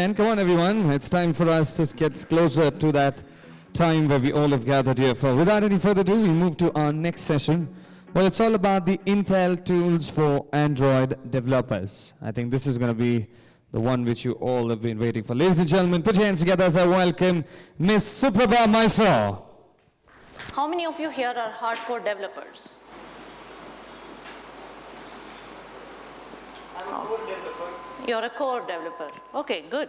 And come on, everyone. It's time for us to get closer to that time where we all have gathered here for. Without any further ado, we move to our next session. Well, it's all about the Intel tools for Android developers. I think this is going to be the one which you all have been waiting for. Ladies and gentlemen, put your hands together as I welcome Miss Suprabha Mysore. How many of you here are hardcore developers? I'm a core developer. You're a core developer. Okay, good.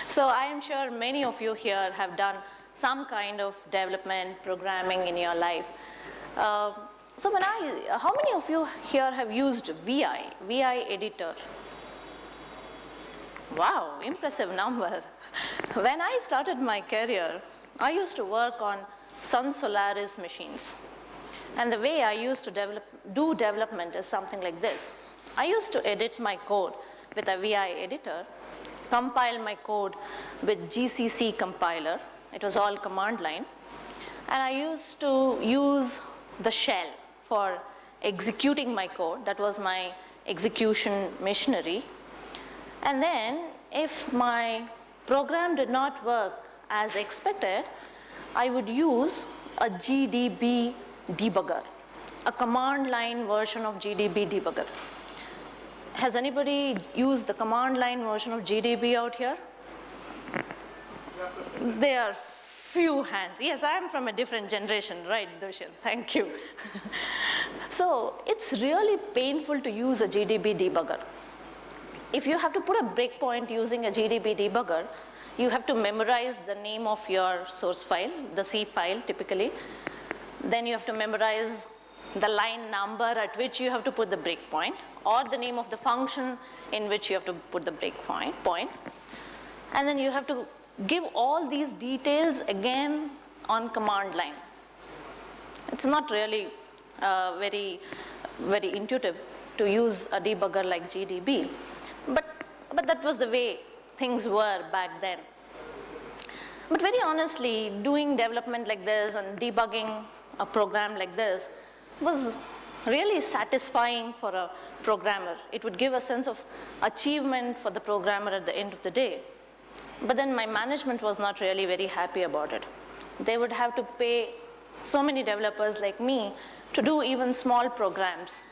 So I am sure many of you here have done some kind of development, programming in your life. How many of you here have used VI editor? Wow, impressive number. When I started my career, I used to work on Sun Solaris machines. And the way I used to do development is something like this. I used to edit my code with a VI editor, compile my code with GCC compiler. It was all command line. And I used to use the shell for executing my code. That was my execution machinery. And then if my program did not work as expected, I would use a GDB debugger, a command line version of GDB debugger. Has anybody used the command line version of GDB out here? There are few hands. Yes, I am from a different generation, right, Dushyant? Thank you. So it's really painful to use a GDB debugger. If you have to put a breakpoint using a GDB debugger, you have to memorize the name of your source file, the C file typically. Then you have to memorize the line number at which you have to put the breakpoint, or the name of the function in which you have to put the breakpoint. And then you have to give all these details again on command line. It's not really very intuitive to use a debugger like GDB, but that was the way things were back then. But very honestly, doing development like this and debugging a program like this was really satisfying for a programmer. It would give a sense of achievement for the programmer at the end of the day. But then my management was not really very happy about it. They would have to pay so many developers like me to do even small programs.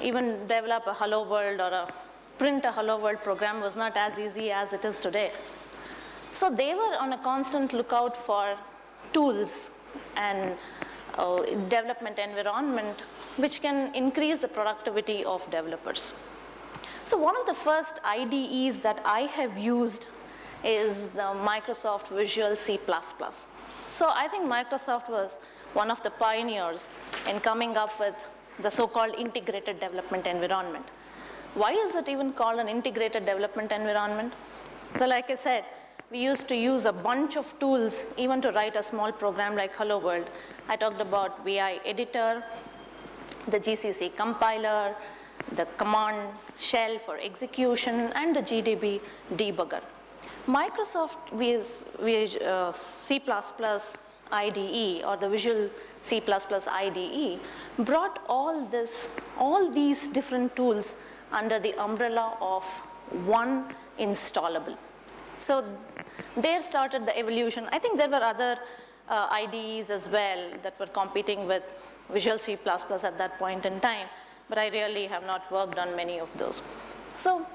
Even develop a Hello World or print a Hello World program was not as easy as it is today. So they were on a constant lookout for tools and development environment which can increase the productivity of developers. So one of the first IDEs that I have used is the Microsoft Visual C++. So I think Microsoft was one of the pioneers in coming up with the so-called integrated development environment. Why is it even called an integrated development environment? So like I said, we used to use a bunch of tools even to write a small program like Hello World. I talked about VI editor, the GCC compiler, the command shell for execution, and the GDB debugger. Microsoft C++ IDE, or the Visual C++ IDE, brought all these different tools under the umbrella of one installable. So there started the evolution. I think there were other IDEs as well that were competing with Visual C++ at that point in time, but I really have not worked on many of those. So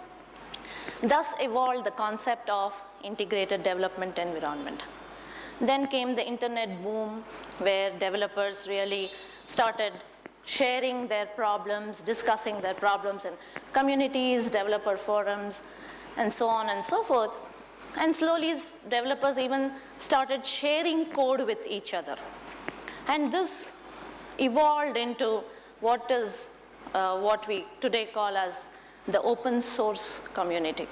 thus evolved the concept of integrated development environment. Then came the internet boom, where developers really started sharing their problems, discussing their problems in communities, developer forums, and so on and so forth. And slowly developers even started sharing code with each other. And this evolved into what we today call as the open source community.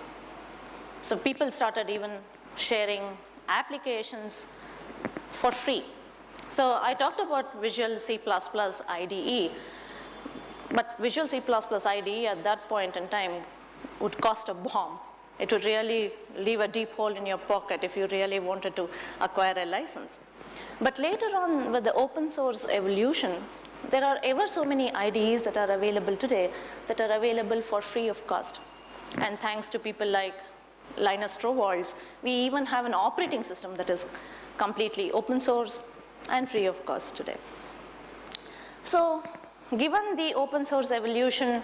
So people started even sharing applications for free. So I talked about Visual C++ IDE, but Visual C++ IDE at that point in time would cost a bomb. It would really leave a deep hole in your pocket if you really wanted to acquire a license. But later on, with the open source evolution, there are ever so many IDEs that are available today that are available for free of cost. And thanks to people like Linus Torvalds, we even have an operating system that is completely open source and free of cost today. So, given the open source evolution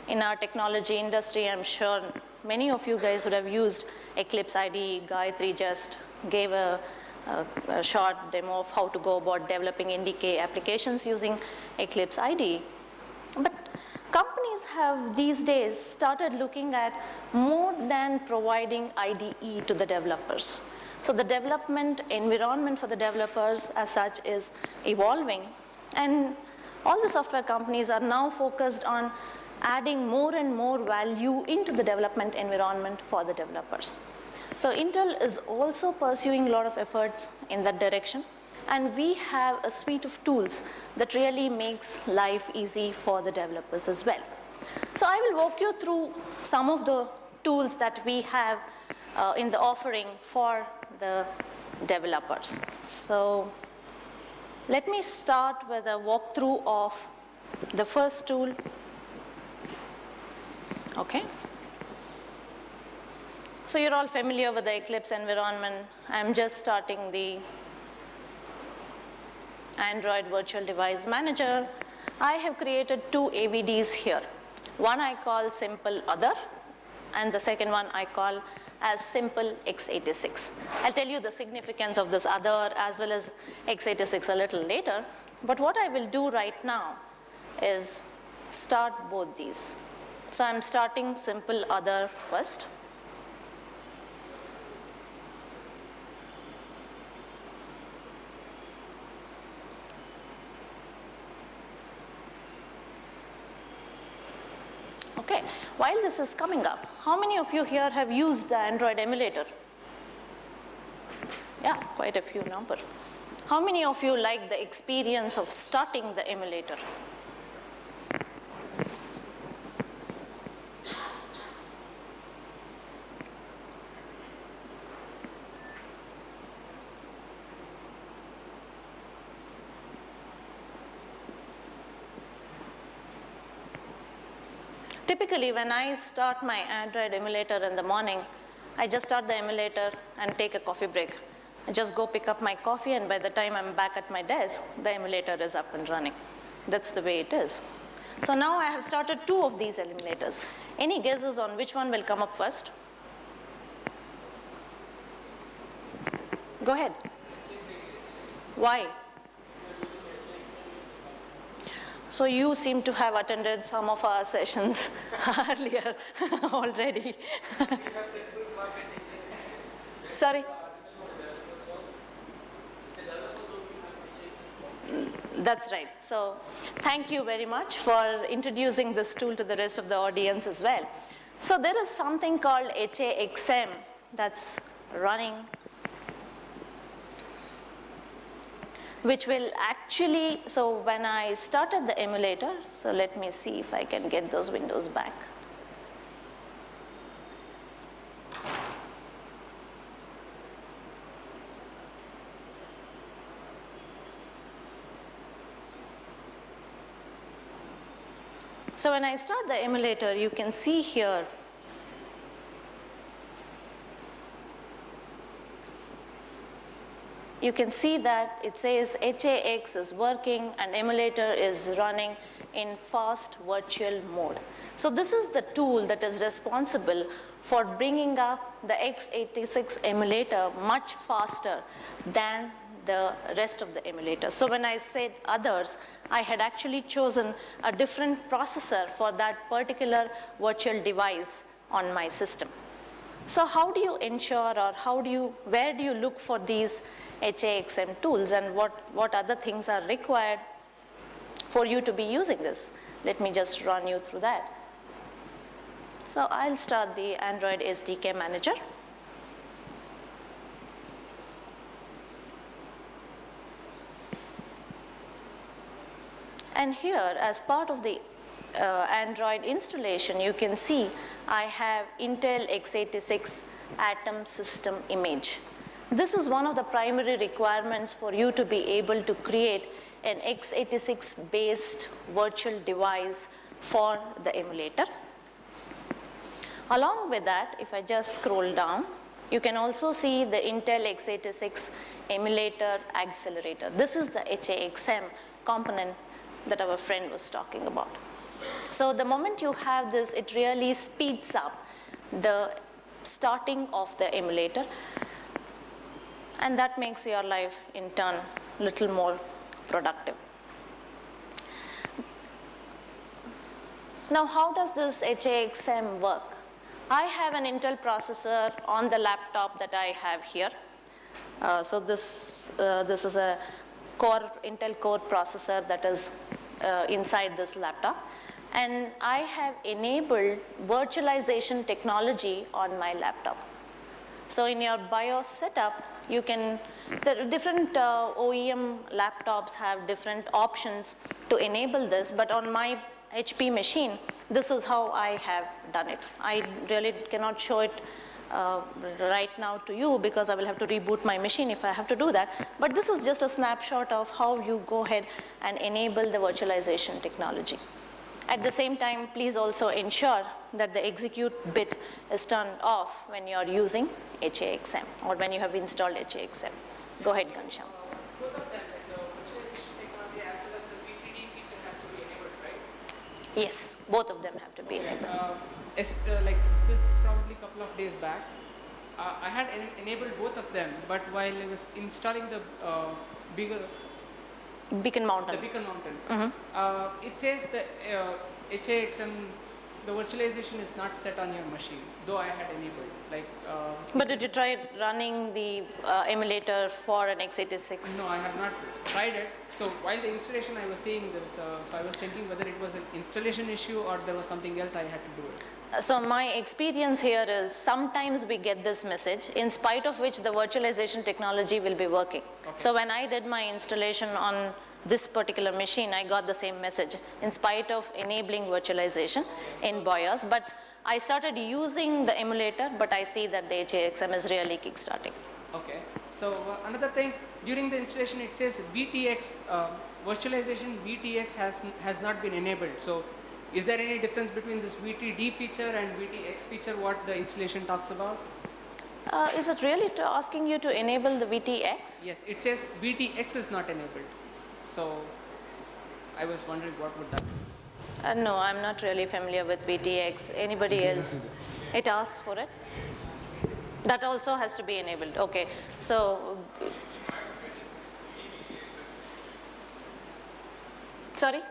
in our technology industry, I'm sure many of you guys would have used Eclipse IDE. Gayatri just gave a short demo of how to go about developing NDK applications using Eclipse IDE. But companies have these days started looking at more than providing IDE to the developers. So the development environment for the developers as such is evolving, and all the software companies are now focused on adding more and more value into the development environment for the developers. So Intel is also pursuing a lot of efforts in that direction, and we have a suite of tools that really makes life easy for the developers as well. So I will walk you through some of the tools that we have in the offering for the developers. So let me start with a walkthrough of the first tool. Okay. So you're all familiar with the Eclipse environment. I'm just starting the Android Virtual Device Manager. I have created two AVDs here. One I call Simple Other, and the second one I call as Simple x86. I'll tell you the significance of this other as well as x86 a little later, but what I will do right now is start both these. So I'm starting Simple Other first. Okay, while this is coming up, how many of you here have used the Android emulator? Yeah, quite a few number. How many of you like the experience of starting the emulator? Typically, when I start my Android emulator in the morning, I just start the emulator and take a coffee break. I just go pick up my coffee, and by the time I'm back at my desk, the emulator is up and running. That's the way it is. So now I have started two of these emulators. Any guesses on which one will come up first? Go ahead. Why? So you seem to have attended some of our sessions earlier already. Sorry? That's right. So thank you very much for introducing this tool to the rest of the audience as well. So there is something called HAXM that's running, which will actually, so when I started the emulator, so let me see if I can get those windows back. So when I start the emulator, you can see here you can see that it says HAX is working and emulator is running in fast virtual mode. So this is the tool that is responsible for bringing up the x86 emulator much faster than the rest of the emulators. So when I said others, I had actually chosen a different processor for that particular virtual device on my system. So how do you ensure, or where do you look for these HAXM tools, and what other things are required for you to be using this? Let me just run you through that. So I'll start the Android SDK Manager. And here, as part of the Android installation, you can see I have Intel x86 Atom system image. This is one of the primary requirements for you to be able to create an x86 based virtual device for the emulator. Along with that, if I just scroll down, you can also see the Intel x86 emulator accelerator. This is the HAXM component that our friend was talking about. So the moment you have this, it really speeds up the starting of the emulator, and that makes your life in turn a little more productive. Now, how does this HAXM work? I have an Intel processor on the laptop that I have here. So this is a Intel Core processor that is inside this laptop. And I have enabled virtualization technology on my laptop. So in your BIOS setup, you can, the different OEM laptops have different options to enable this, but on my HP machine, this is how I have done it. I really cannot show it right now to you because I will have to reboot my machine if I have to do that. But this is just a snapshot of how you go ahead and enable the virtualization technology. At the same time, please also ensure that the execute bit is turned off when you are using HAXM or when you have installed HAXM. Go ahead, Ghanshyam. Both of them, like the virtualization technology as well as the VTD feature has to be enabled, right? Yes, both of them have to be enabled. Like this is probably a couple of days back. I had enabled both of them, but while I was installing the Beacon Mountain. Beacon Mountain, it says the HAXM, the virtualization is not set on your machine, though I had enabled. But did you try running the emulator for an x86? No, I have not tried it. So while the installation, I was seeing this, so I was thinking whether it was an installation issue or there was something else I had to do it. So my experience here is sometimes we get this message, in spite of which the virtualization technology will be working. Okay. So when I did my installation on this particular machine, I got the same message, in spite of enabling virtualization in BIOS. But I started using the emulator, but I see that the HAXM is really kickstarting. Okay. So another thing, during the installation it says VTX, virtualization VTX has not been enabled. So is there any difference between this VTD feature and VTX feature, what the installation talks about? Is it really asking you to enable the VTX? Yes, it says VTX is not enabled. So I was wondering what would that be? No, I'm not really familiar with VTX. Anybody else? It asks for it? That also has to be enabled. Okay. So, sorry?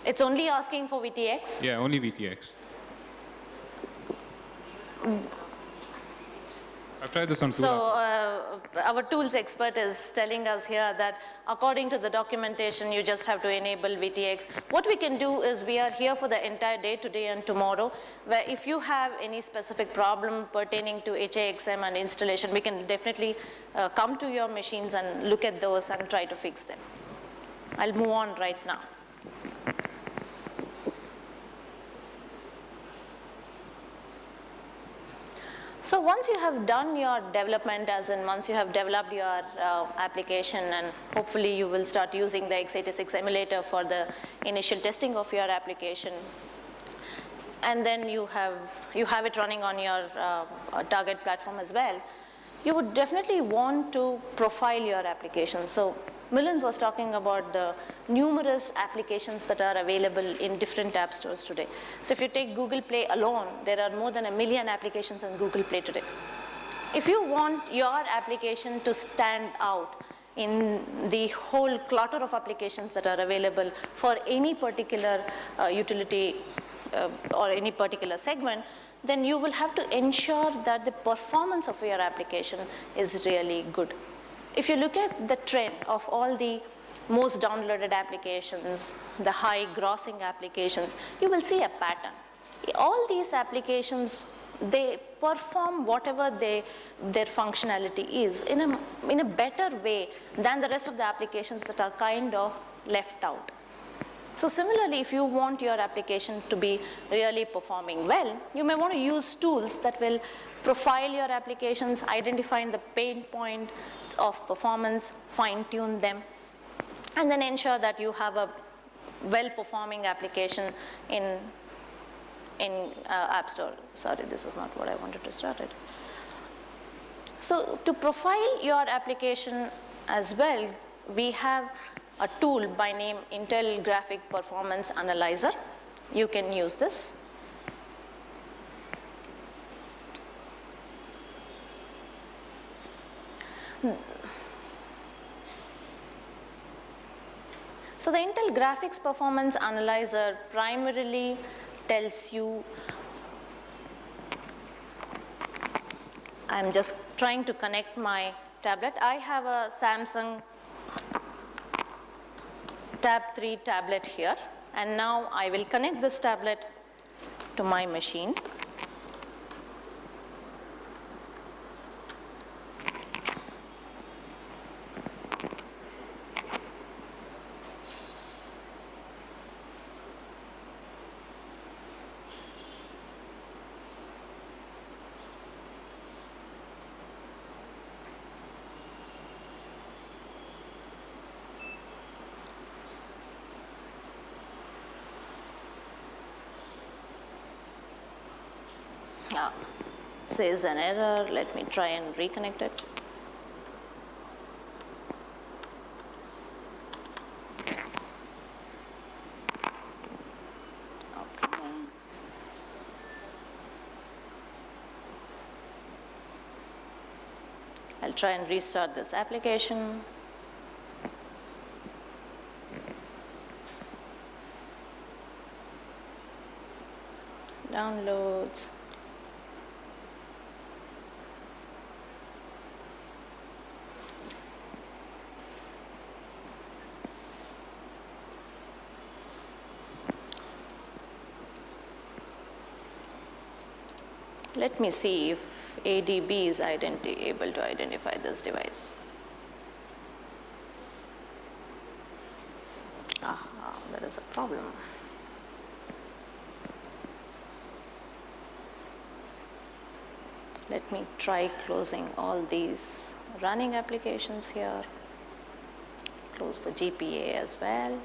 It's only asking for VTX? Yeah, only VTX. I've tried this on two. So our tools expert is telling us here that according to the documentation, you just have to enable VTX. What we can do is we are here for the entire day, today and tomorrow, where if you have any specific problem pertaining to HAXM and installation, we can definitely come to your machines and look at those and try to fix them. I'll move on right now. So once you have done your development, as in once you have developed your application, and hopefully you will start using the x86 emulator for the initial testing of your application, and then you have it running on your target platform as well, you would definitely want to profile your application. So Milind was talking about the numerous applications that are available in different app stores today. So if you take Google Play alone, there are more than 1 million applications on Google Play today. If you want your application to stand out in the whole clutter of applications that are available for any particular utility or any particular segment, then you will have to ensure that the performance of your application is really good. If you look at the trend of all the most downloaded applications, the high grossing applications, you will see a pattern. All these applications, they perform whatever their functionality is in a better way than the rest of the applications that are kind of left out. So similarly, if you want your application to be really performing well, you may want to use tools that will profile your applications, identify the pain points of performance, fine-tune them, and then ensure that you have a well-performing application in in App Store. Sorry, this is not what I wanted to start it. So to profile your application as well, we have a tool by name Intel Graphic Performance Analyzer. You can use this. So the Intel Graphics Performance Analyzer primarily tells you, I'm just trying to connect my tablet. I have a Samsung Tab 3 tablet here, and now I will connect this tablet to my machine. Says an error. Let me try and reconnect it. Okay. I'll try and restart this application. Downloads. Let me see if ADB is able to identify this device. There is a problem. Let me try closing all these running applications here. Close the GPA as well.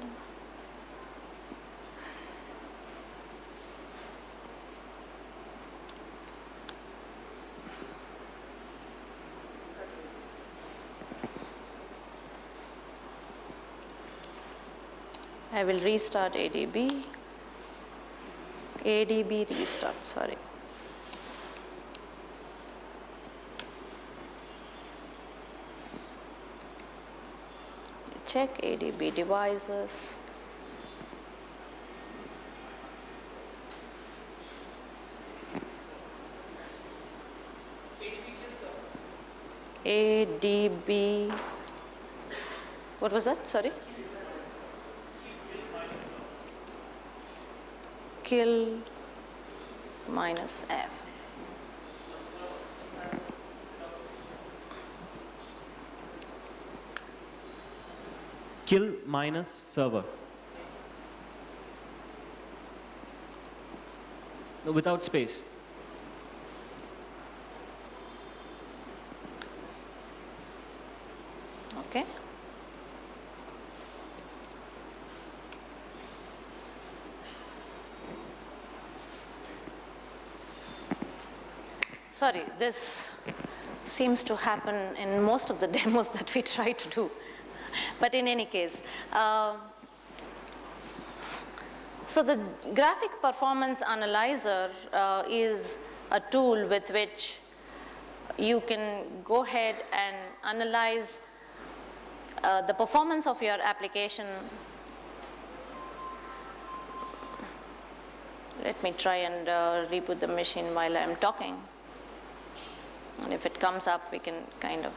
I will restart ADB. ADB restart, sorry. Check ADB devices. ADB, what was that? Sorry? Kill minus F. Kill minus server. No, without space. Okay. Sorry, this seems to happen in most of the demos that we try to do. But in any case, so the Graphic Performance Analyzer is a tool with which you can go ahead and analyze the performance of your application. Let me try and reboot the machine while I'm talking. And if it comes up, we can kind of.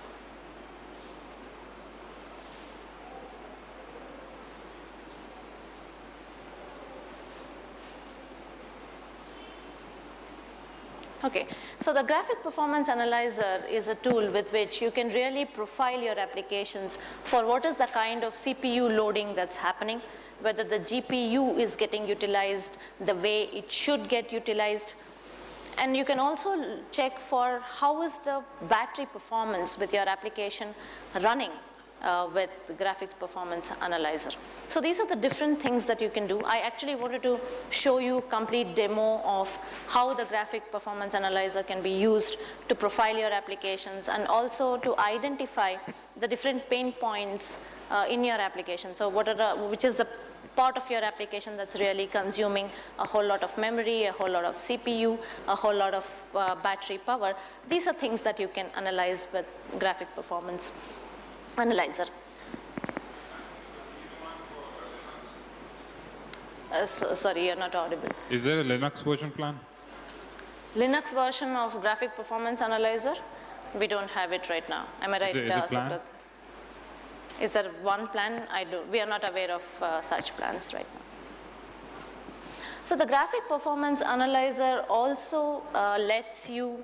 Okay, so the Graphic Performance Analyzer is a tool with which you can really profile your applications for what is the kind of CPU loading that's happening, whether the GPU is getting utilized the way it should get utilized. And you can also check for how is the battery performance with your application running with the Graphics Performance Analyzer. So these are the different things that you can do. I actually wanted to show you a complete demo of how the Graphics Performance Analyzer can be used to profile your applications and also to identify the different pain points in your application. So which is the part of your application that's really consuming a whole lot of memory, a whole lot of CPU, a whole lot of battery power. These are things that you can analyze with Graphics Performance Analyzer. Sorry, you're not audible. Is there a Linux version plan? Linux version of Graphics Performance Analyzer? We don't have it right now. Am I right, Is it planned? Subrata? Is there one plan? We are not aware of such plans right now. So the Graphics Performance Analyzer also lets you,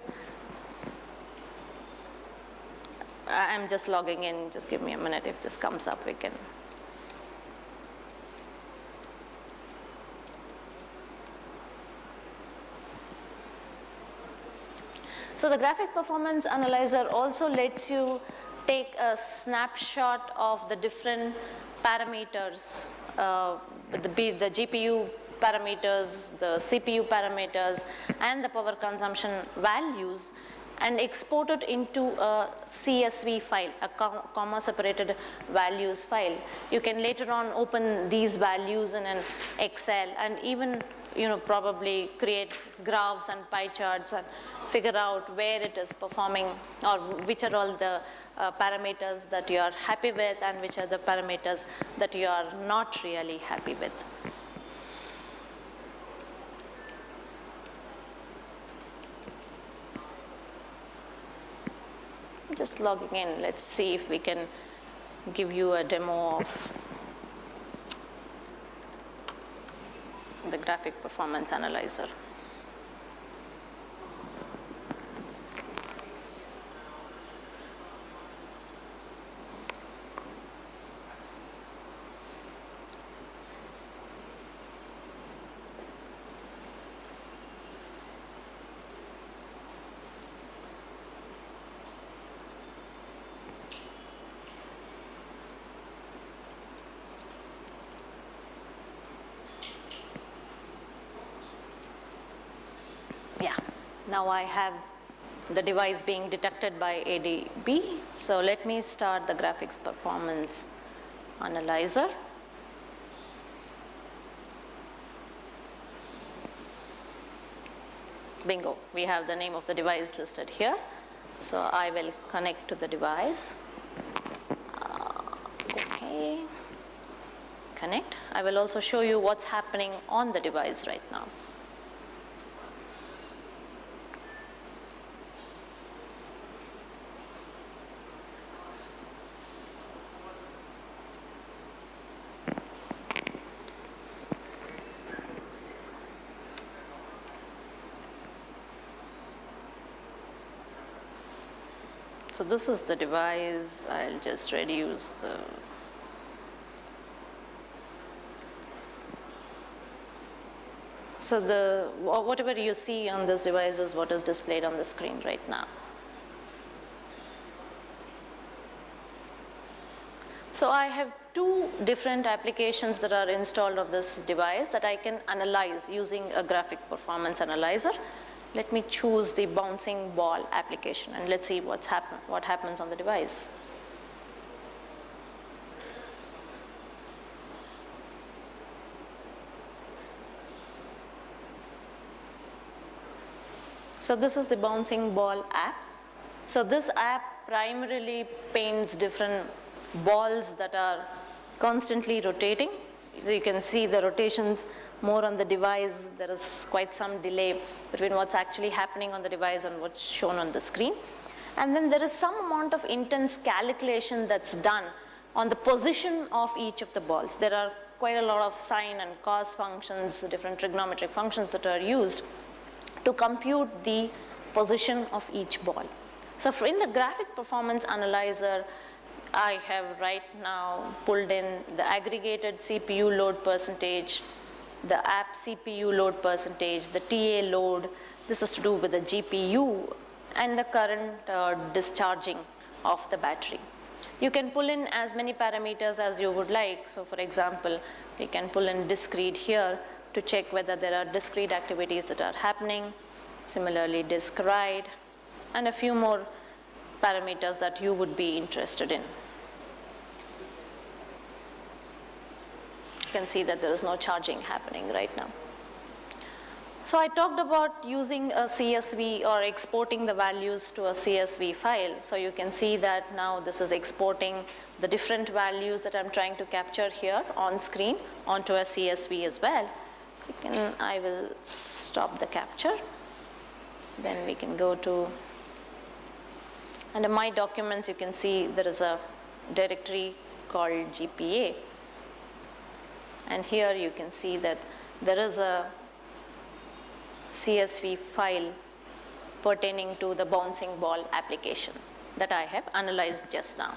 I'm just logging in, just give me a minute. If this comes up, we can. So the Graphics Performance Analyzer also lets you take a snapshot of the different parameters, the GPU parameters, the CPU parameters, and the power consumption values, and export it into a CSV file, a comma separated values file. You can later on open these values in an Excel and even probably create graphs and pie charts and figure out where it is performing or which are all the parameters that you are happy with and which are the parameters that you are not really happy with. Just logging in, let's see if we can give you a demo of the Graphics Performance Analyzer. Now I have the device being detected by ADB. So let me start the Graphics Performance Analyzer. Bingo, we have the name of the device listed here. So I will connect to the device. Okay, connect. I will also show you what's happening on the device right now. So this is the device. I'll just reduce the whatever you see on this device is what is displayed on the screen right now. So I have two different applications that are installed on this device that I can analyze using a Graphics Performance Analyzer. Let me choose the bouncing ball application and let's see what happens on the device. So this is the bouncing ball app. So this app primarily paints different balls that are constantly rotating. So you can see the rotations more on the device. There is quite some delay between what's actually happening on the device and what's shown on the screen. And then there is some amount of intense calculation that's done on the position of each of the balls. There are quite a lot of sine and cos functions, different trigonometric functions that are used to compute the position of each ball. So in the Graphics Performance Analyzer, I have right now pulled in the aggregated CPU load percentage, the app CPU load percentage, the TA load. This is to do with the GPU and the current discharging of the battery. You can pull in as many parameters as you would like. So for example, we can pull in discrete here to check whether there are discrete activities that are happening. Similarly, discrete, and a few more parameters that you would be interested in. You can see that there is no charging happening right now. So I talked about using a CSV or exporting the values to a CSV file. So you can see that now this is exporting the different values that I'm trying to capture here on screen onto a CSV as well. I will stop the capture. Then we can go to, under my documents you can see there is a directory called GPA. And here you can see that there is a CSV file pertaining to the bouncing ball application that I have analyzed just now.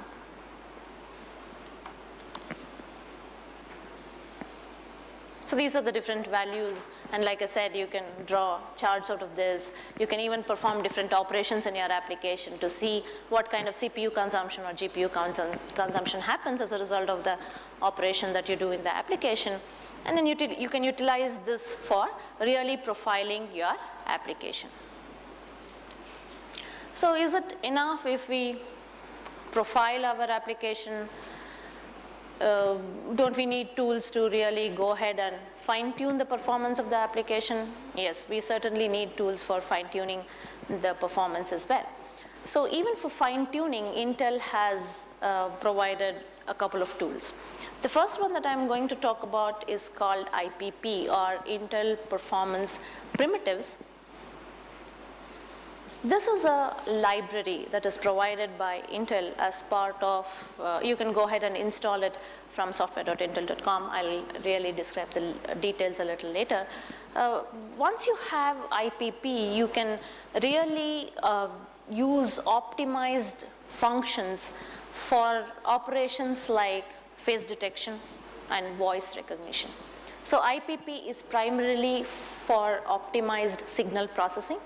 So these are the different values, and like I said, you can draw charts out of this. You can even perform different operations in your application to see what kind of CPU consumption or GPU consumption happens as a result of the operation that you do in the application. And then you can utilize this for really profiling your application. So is it enough if we profile our application? Don't we need tools to really go ahead and fine-tune the performance of the application? Yes, we certainly need tools for fine-tuning the performance as well. So even for fine-tuning, Intel has provided a couple of tools. The first one that I'm going to talk about is called IPP, or Intel Performance Primitives. This is a library that is provided by Intel as part of, you can go ahead and install it from software.intel.com. I'll really describe the details a little later. Once you have IPP, you can really use optimized functions for operations like face detection and voice recognition. So IPP is primarily for optimized signal processing,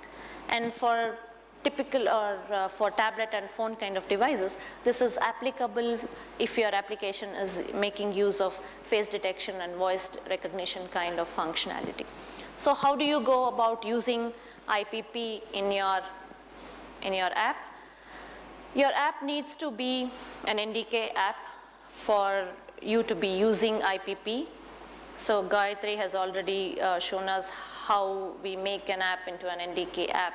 and for typical or for tablet and phone kind of devices, this is applicable if your application is making use of face detection and voice recognition kind of functionality. So how do you go about using IPP in your app? Your app needs to be an NDK app for you to be using IPP. So Gayatri has already shown us how we make an app into an NDK app.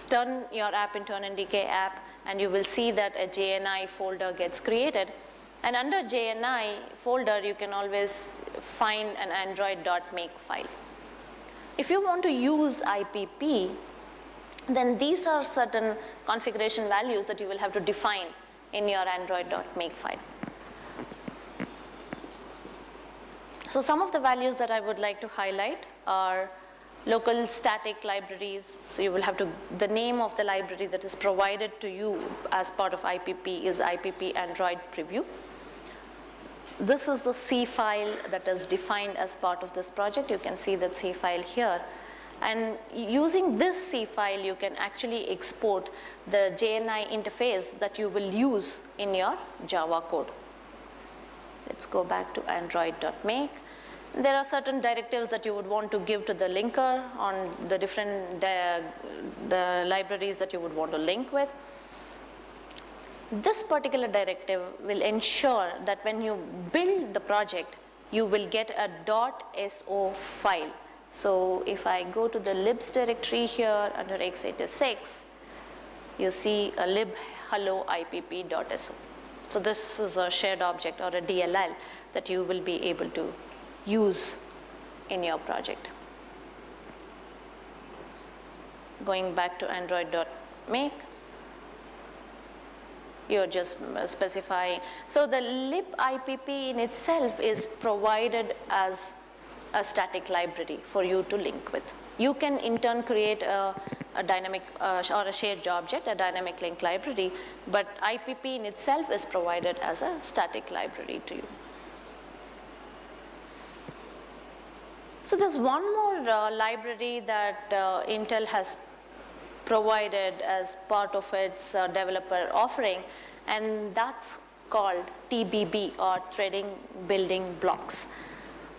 Turn your app into an NDK app and you will see that a JNI folder gets created. And under JNI folder, you can always find an android.make file. If you want to use IPP, then these are certain configuration values that you will have to define in your android.make file. So some of the values that I would like to highlight are local static libraries. So you will have to, the name of the library that is provided to you as part of IPP is IPP Android Preview. This is the C file that is defined as part of this project. You can see that C file here. And using this C file, you can actually export the JNI interface that you will use in your Java code. Let's go back to android.make. There are certain directives that you would want to give to the linker on the different the libraries that you would want to link with. This particular directive will ensure that when you build the project, you will get a .so file. So if I go to the libs directory here under x86, you see a lib hello ipp.so. So this is a shared object or a DLL that you will be able to use in your project. Going back to android.make, you're just specifying. So the libipp in itself is provided as a static library for you to link with. You can in turn create a dynamic or a shared object, a dynamic link library, but IPP in itself is provided as a static library to you. So there's one more library that Intel has provided as part of its developer offering, and that's called TBB or threading building blocks.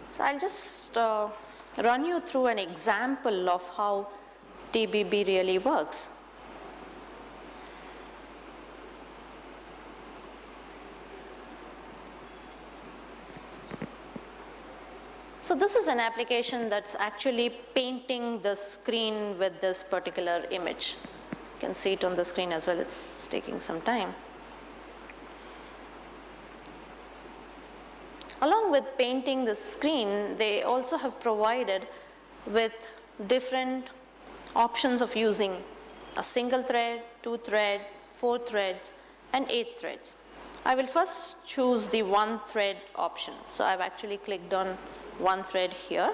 So I'll just run you through an example of how TBB really works. So this is an application that's actually painting the screen with this particular image. You can see it on the screen as well. It's taking some time. Along with painting the screen, they also have provided with different options of using a single thread, 2 thread, 4 threads, and 8 threads. I will first choose the 1 thread option. So I've actually clicked on 1 thread here.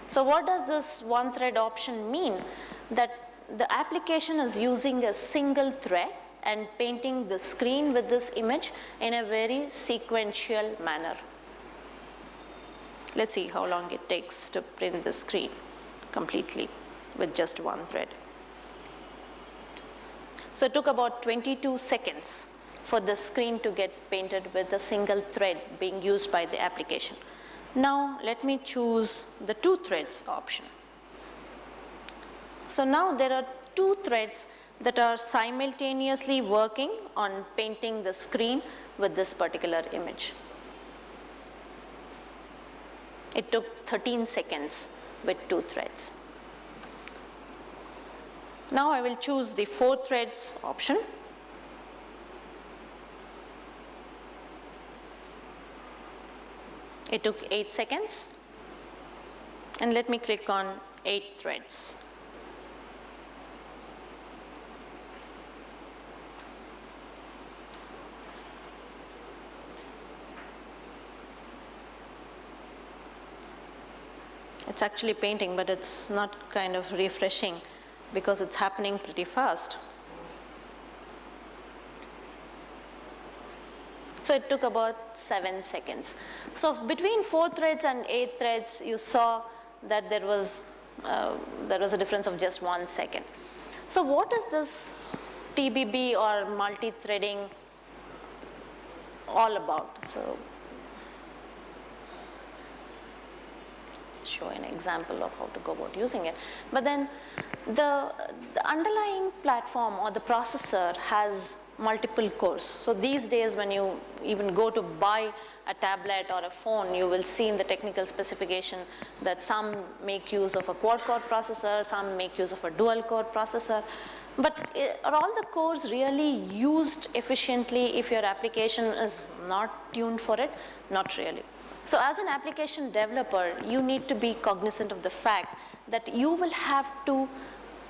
So what does this 1 thread option mean? That the application is using a single thread and painting the screen with this image in a very sequential manner. Let's see how long it takes to print the screen completely with just 1 thread. So it took about 22 seconds for the screen to get painted with a single thread being used by the application. Now let me choose the 2 threads option. So now there are 2 threads that are simultaneously working on painting the screen with this particular image. It took 13 seconds with 2 threads. Now I will choose the 4 threads option. It took 8 seconds. And let me click on 8 threads. It's actually painting, but it's not kind of refreshing because it's happening pretty fast. So it took about 7 seconds. So between 4 threads and 8 threads, you saw that there was a difference of just 1 second. So what is this TBB or multi-threading all about? So show an example of how to go about using it. But then the underlying platform or the processor has multiple cores. So these days when you even go to buy a tablet or a phone, you will see in the technical specification that some make use of a quad-core processor, some make use of a dual-core processor. But are all the cores really used efficiently if your application is not tuned for it? Not really. So as an application developer, you need to be cognizant of the fact that you will have to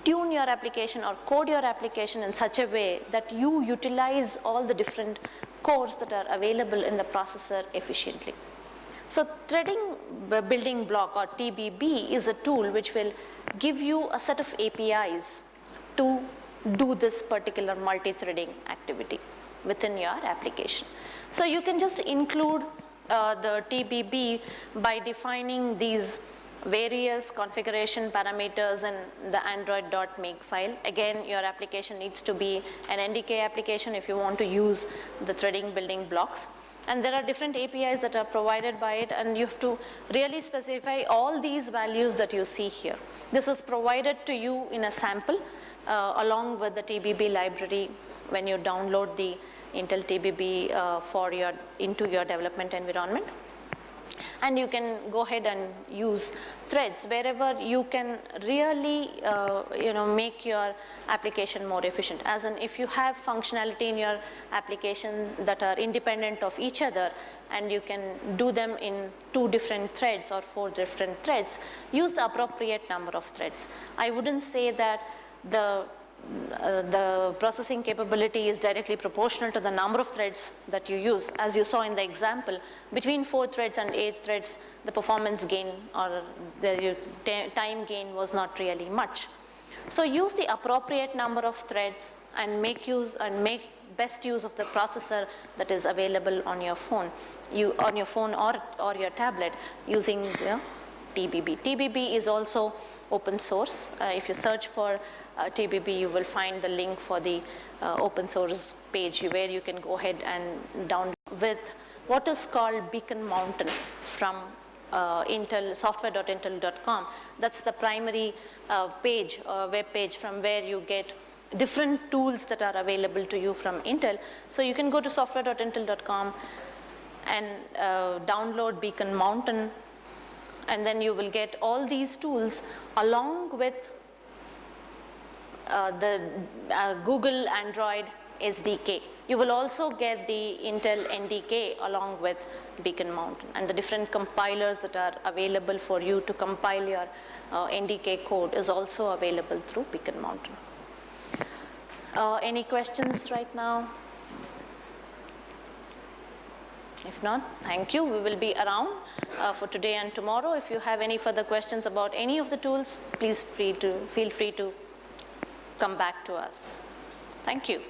tune your application or code your application in such a way that you utilize all the different cores that are available in the processor efficiently. So threading building block or TBB is a tool which will give you a set of APIs to do this particular multi-threading activity within your application. So you can just include the TBB by defining these various configuration parameters in the android.make file. Again, your application needs to be an NDK application if you want to use the threading building blocks. And there are different APIs that are provided by it, and you have to really specify all these values that you see here. This is provided to you in a sample along with the TBB library when you download the Intel TBB into your development environment. And you can go ahead and use threads wherever you can really make your application more efficient. As in, if you have functionality in your application that are independent of each other and you can do them in 2 different threads or 4 different threads, use the appropriate number of threads. I wouldn't say that the processing capability is directly proportional to the number of threads that you use. As you saw in the example, between 4 threads and 8 threads, the performance gain or the time gain was not really much. So use the appropriate number of threads and make best use of the processor that is available on your phone, or your tablet using the TBB. TBB is also open source. If you search for TBB, you will find the link for the open source page where you can go ahead and download with what is called Beacon Mountain from Intel, software.intel.com. That's the primary page or web page from where you get different tools that are available to you from Intel. So you can go to software.intel.com and download Beacon Mountain, and then you will get all these tools along with the Google Android SDK. You will also get the Intel NDK along with Beacon Mountain, and the different compilers that are available for you to compile your NDK code is also available through Beacon Mountain. Any questions right now? If not, thank you. We will be around for today and tomorrow. If you have any further questions about any of the tools, please feel free to come back to us. Thank you.